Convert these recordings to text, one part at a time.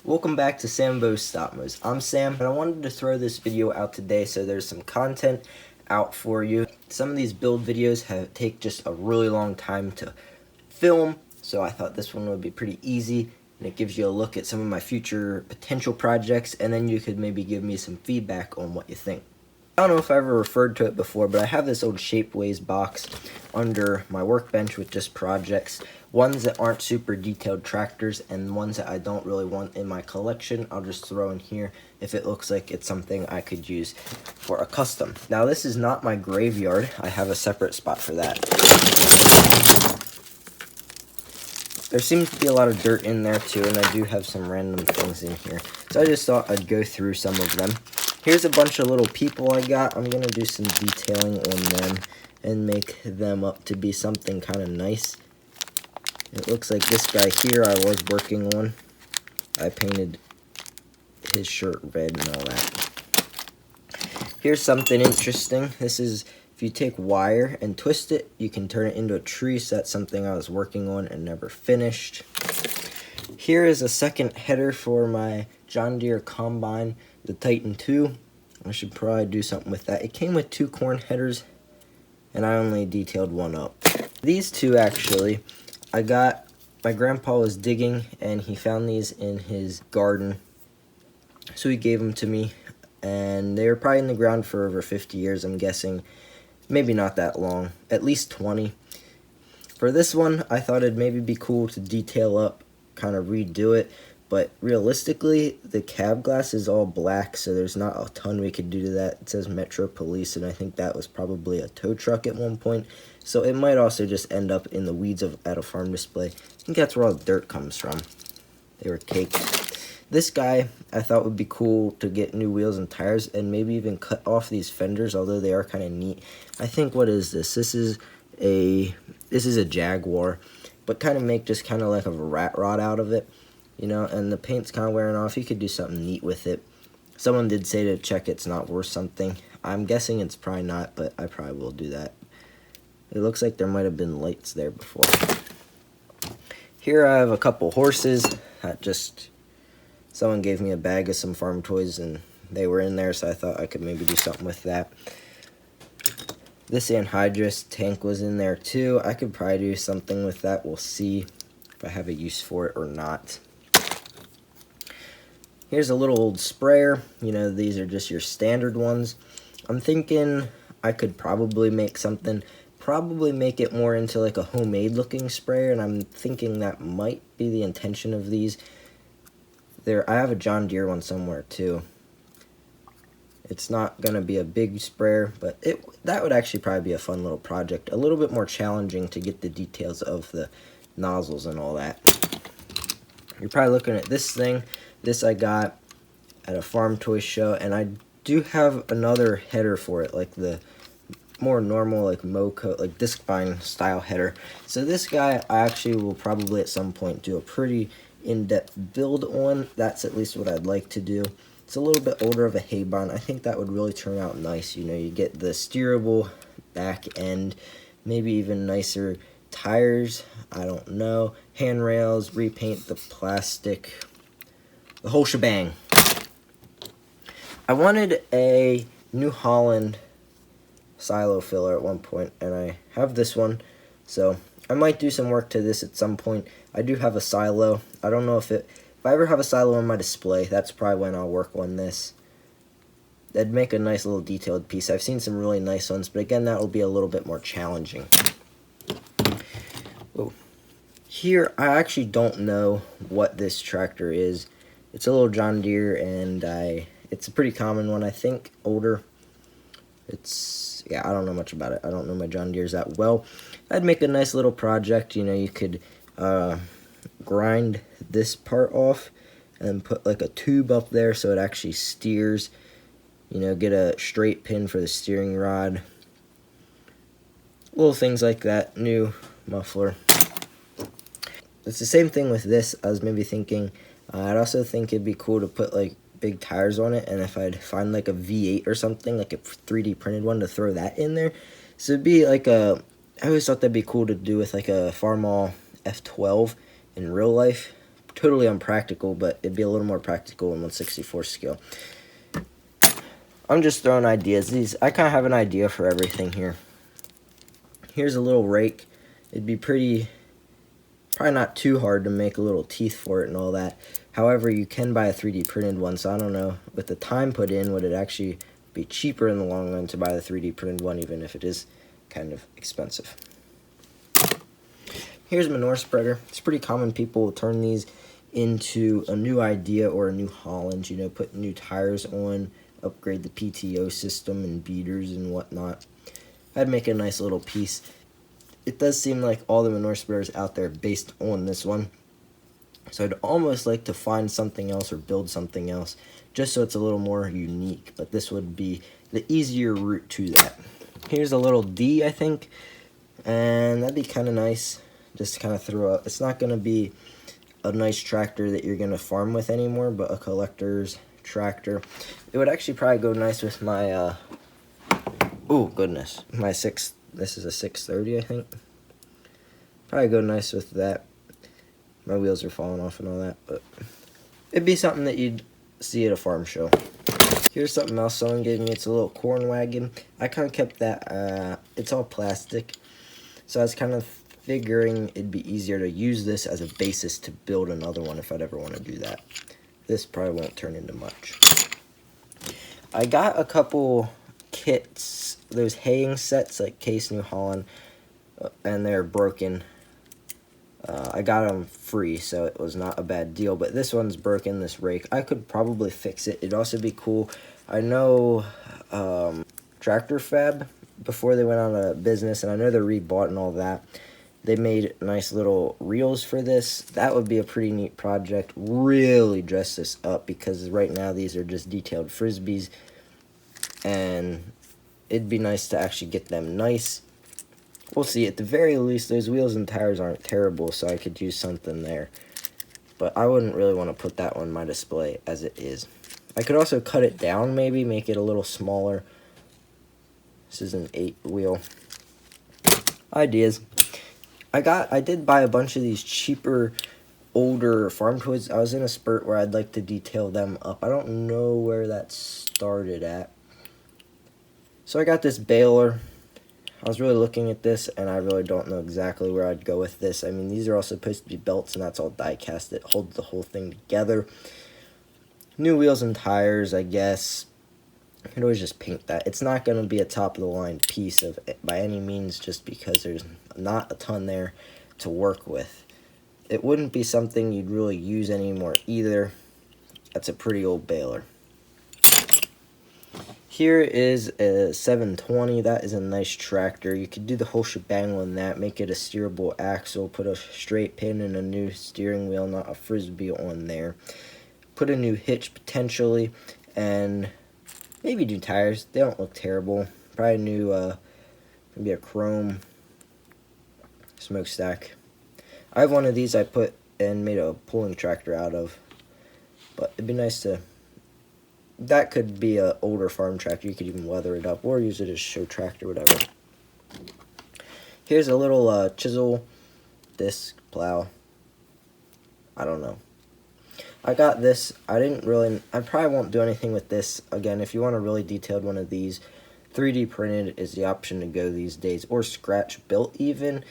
Welcome back to Sambo's Stop Mo's. I'm Sam, and I wanted to throw this video out today so there's some content out for you. Some of these build videos take just a really long time to film, so I thought this one would be pretty easy, and it gives you a look at some of my future potential projects, and then you could maybe give me some feedback on what you think. I don't know if I ever referred to it before, but I have this old Shapeways box under my workbench with just projects. Ones that aren't super detailed tractors and ones that I don't really want in my collection, I'll just throw in here if it looks like it's something I could use for a custom. Now this is not my graveyard. I have a separate spot for that. There seems to be a lot of dirt in there too, and I do have some random things in here. So I just thought I'd go through some of them. Here's a bunch of little people I got. I'm going to do some detailing on them and make them up to be something kind of nice. It looks like this guy here I was working on. I painted his shirt red and all that. Here's something interesting. This is, if you take wire and twist it, you can turn it into a tree. So that's something I was working on and never finished. Here is a second header for my John Deere Combine, the Titan 2. I should probably do something with that. It came with 2 corn headers, and I only detailed one up. These two, actually, I got, my grandpa was digging, and he found these in his garden. So he gave them to me, and they were probably in the ground for over 50 years, I'm guessing. Maybe not that long, at least 20. For this one, I thought it'd maybe be cool to detail up, kind of redo it. But realistically, the cab glass is all black, so there's not a ton we could do to that. It says Metro Police, and I think that was probably a tow truck at one point. So it might also just end up in the weeds at a farm display. I think that's where all the dirt comes from. They were caked. This guy, I thought would be cool to get new wheels and tires, and maybe even cut off these fenders, although they are kind of neat. I think, what is this? This is a Jaguar, but kind of make just kind of like a rat rod out of it. You know, and the paint's kind of wearing off. You could do something neat with it. Someone did say to check it's not worth something. I'm guessing it's probably not, but I probably will do that. It looks like there might have been lights there before. Here I have a couple horses. Someone gave me a bag of some farm toys, and they were in there, so I thought I could maybe do something with that. This anhydrous tank was in there too. I could probably do something with that. We'll see if I have a use for it or not. Here's a little old sprayer. You know, these are just your standard ones. I'm thinking I could probably make something, probably make it more into like a homemade looking sprayer, and I'm thinking that might be the intention of these. I have a John Deere one somewhere too. It's not going to be a big sprayer, but that would actually probably be a fun little project. A little bit more challenging to get the details of the nozzles and all that. You're probably looking at this thing. This I got at a farm toy show, and I do have another header for it, like the more normal, like Moco, like disc vine style header. So this guy I actually will probably at some point do a pretty in-depth build on. That's at least what I'd like to do. It's a little bit older of a hay barn. I think that would really turn out nice. You know, you get the steerable back end, maybe even nicer tires, I don't know, handrails, repaint the plastic, the whole shebang. I wanted a New Holland silo filler at one point, and I have this one, so I might do some work to this at some point. I do have a silo. I don't know if I ever have a silo on my display, that's probably when I'll work on this. That'd make a nice little detailed piece. I've seen some really nice ones, but again, that will be a little bit more challenging. Oh. Here, I actually don't know what this tractor is. It's a little John Deere, and it's a pretty common one, I think, older. Yeah, I don't know much about it. I don't know my John Deeres that well. I'd make a nice little project. You know, you could grind this part off and put like a tube up there so it actually steers. You know, get a straight pin for the steering rod. Little things like that. New muffler. It's the same thing with this. I was maybe thinking, I'd also think it'd be cool to put like big tires on it, and if I'd find like a V8 or something, like a 3D printed one, to throw that in there. So it'd be like I always thought that'd be cool to do with like a Farmall F12 in real life. totally unpractical, but it'd be a little more practical in 1/64 scale. I'm just throwing ideas. I kind of have an idea for everything here. Here's a little rake. It'd be probably not too hard to make a little teeth for it and all that. However, you can buy a 3D printed one, so I don't know, with the time put in, would it actually be cheaper in the long run to buy the 3D printed one, even if it is kind of expensive. Here's Manure Spreader. It's pretty common. People will turn these into a new idea or a New Holland, you know, put new tires on, upgrade the PTO system and beaters and whatnot. I'd make a nice little piece. It does seem like all the manure spreaders out there based on this one. So I'd almost like to find something else or build something else just so it's a little more unique. But this would be the easier route to that. Here's a little D, I think. And that'd be kind of nice. Just kind of throw up. It's not going to be a nice tractor that you're going to farm with anymore, but a collector's tractor. It would actually probably go nice with my, oh goodness, my this is a 630, I think. Probably go nice with that. My wheels are falling off and all that, but it'd be something that you'd see at a farm show. Here's something else someone gave me. It's a little corn wagon. I kind of kept that, it's all plastic. So I was kind of figuring it'd be easier to use this as a basis to build another one if I'd ever want to do that. This probably won't turn into much. I got a couple kits, those haying sets like Case New Holland, and they're broken. I got them free, so it was not a bad deal, but this one's broken, this rake. I could probably fix it. It'd also be cool. I know Tractor Fab, before they went out of business, and I know they're rebought and all that, they made nice little reels for this. That would be a pretty neat project. Really dress this up, because right now these are just detailed Frisbees, and it'd be nice to actually get them nice. We'll see. At the very least, those wheels and tires aren't terrible, so I could use something there. But I wouldn't really want to put that on my display as it is. I could also cut it down, maybe, make it a little smaller. This is an 8-wheel. Ideas. I did buy a bunch of these cheaper, older farm toys. I was in a spurt where I'd like to detail them up. I don't know where that started at. So I got this Baler. I was really looking at this, and I really don't know exactly where I'd go with this. I mean, these are all supposed to be belts, and that's all die-cast. It holds the whole thing together. New wheels and tires, I guess. You could always just paint that. It's not going to be a top-of-the-line piece of by any means, just because there's not a ton there to work with. It wouldn't be something you'd really use anymore either. That's a pretty old Baler. Here is a 720. That is a nice tractor. You could do the whole shebang on that. Make it a steerable axle. Put a straight pin and a new steering wheel, not a Frisbee on there. Put a new hitch potentially, and maybe new tires. They don't look terrible. Probably new, maybe a chrome smokestack. I have one of these I put and made a pulling tractor out of. But it'd be nice to... That could be an older farm tractor. You could even weather it up or use it as a show tractor, whatever. Here's a little chisel disc plow. I don't know. I got this. I probably won't do anything with this. Again, if you want a really detailed one of these, 3D printed is the option to go these days, or scratch built even.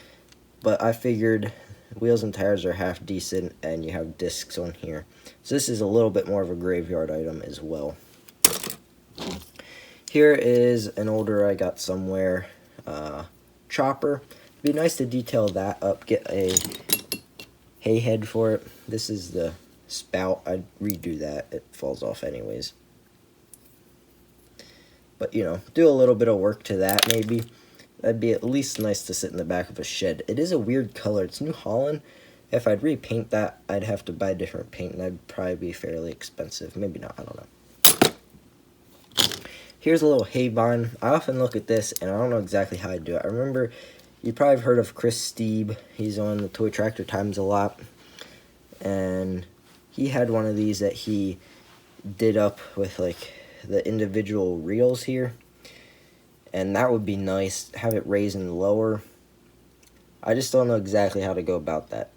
But I figured wheels and tires are half decent, and you have discs on here. So this is a little bit more of a graveyard item as well. Here is an older I got somewhere chopper. It'd be nice to detail that up, get a hay head for it. This is the spout. I'd redo that. It falls off anyways. But, you know, do a little bit of work to that maybe. That'd be at least nice to sit in the back of a shed. It is a weird color. It's New Holland. If I'd repaint that, I'd have to buy different paint, and that'd probably be fairly expensive. Maybe not, I don't know. Here's a little hay barn. I often look at this, and I don't know exactly how I do it. I remember, you probably have heard of Chris Steeb. He's on the Toy Tractor Times a lot. And he had one of these that he did up with, like, the individual reels here. And that would be nice, have it raise and lower. I just don't know exactly how to go about that.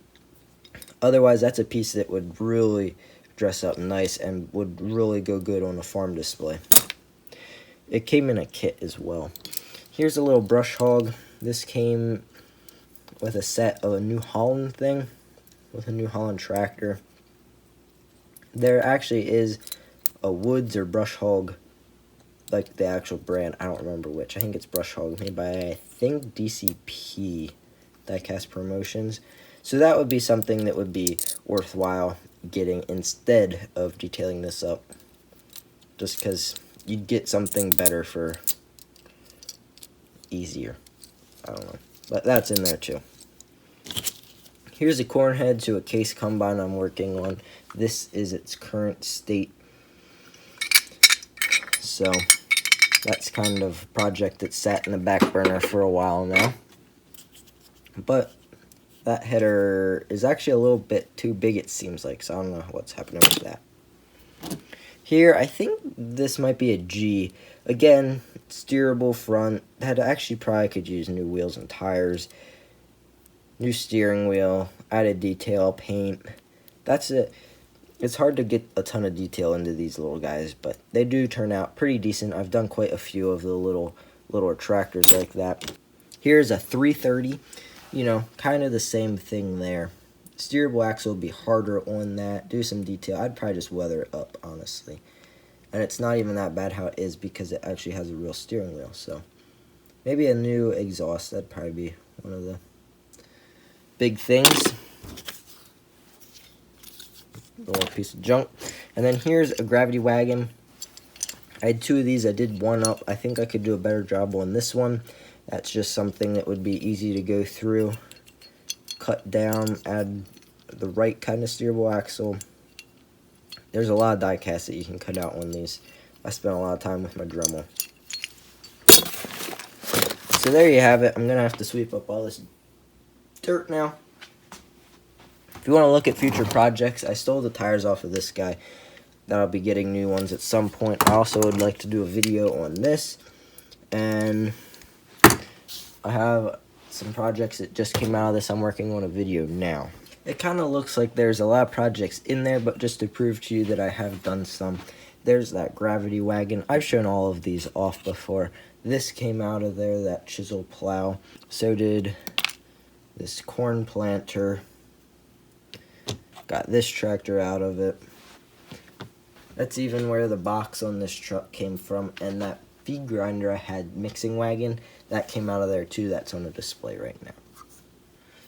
Otherwise, that's a piece that would really dress up nice and would really go good on a farm display. It came in a kit as well. Here's a little brush hog. This came with a set of a New Holland thing, with a New Holland tractor. There actually is a Woods or Brush Hog, like the actual brand. I don't remember which. I think it's Brush Hog, made by, I think, DCP, Diecast Promotions. So that would be something that would be worthwhile getting instead of detailing this up. Just because you'd get something better for easier. I don't know. But that's in there too. Here's a corn head to a case combine I'm working on. This is its current state. So that's kind of a project that sat in the back burner for a while now. But that header is actually a little bit too big, it seems like, so I don't know what's happening with that. Here, I think this might be a G. Again, steerable front. That actually probably could use new wheels and tires. New steering wheel, added detail, paint. That's it. It's hard to get a ton of detail into these little guys, but they do turn out pretty decent. I've done quite a few of the little tractors like that. Here's a 330. You know, kind of the same thing there. Steerable axle would be harder on that. Do some detail. I'd probably just weather it up, honestly. And it's not even that bad how it is because it actually has a real steering wheel. So maybe a new exhaust. That'd probably be one of the big things. A little piece of junk. And then here's a gravity wagon. I had two of these. I did one up. I think I could do a better job on this one. That's just something that would be easy to go through, cut down, add the right kind of steerable axle. There's a lot of die casts that you can cut out on these. I spent a lot of time with my Dremel. So there you have it. I'm going to have to sweep up all this dirt now. If you want to look at future projects, I stole the tires off of this guy. That'll be getting new ones at some point. I also would like to do a video on this. And I have some projects that just came out of this. I'm working on a video now. It kind of looks like there's a lot of projects in there, but just to prove to you that I have done some, there's that gravity wagon. I've shown all of these off before. This came out of there, that chisel plow. So did this corn planter. Got this tractor out of it. That's even where the box on this truck came from, and that feed grinder I had, mixing wagon, that came out of there too. That's on a display right now.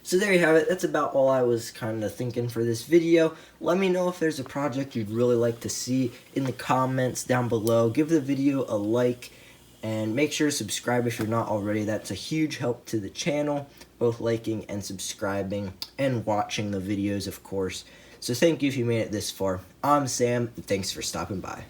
So there you have it. That's about all I was kind of thinking for this video. Let me know if there's a project you'd really like to see in the comments down below. Give the video a like and make sure to subscribe if you're not already. That's a huge help to the channel, both liking and subscribing and watching the videos, of course. So thank you if you made it this far. I'm Sam, and thanks for stopping by.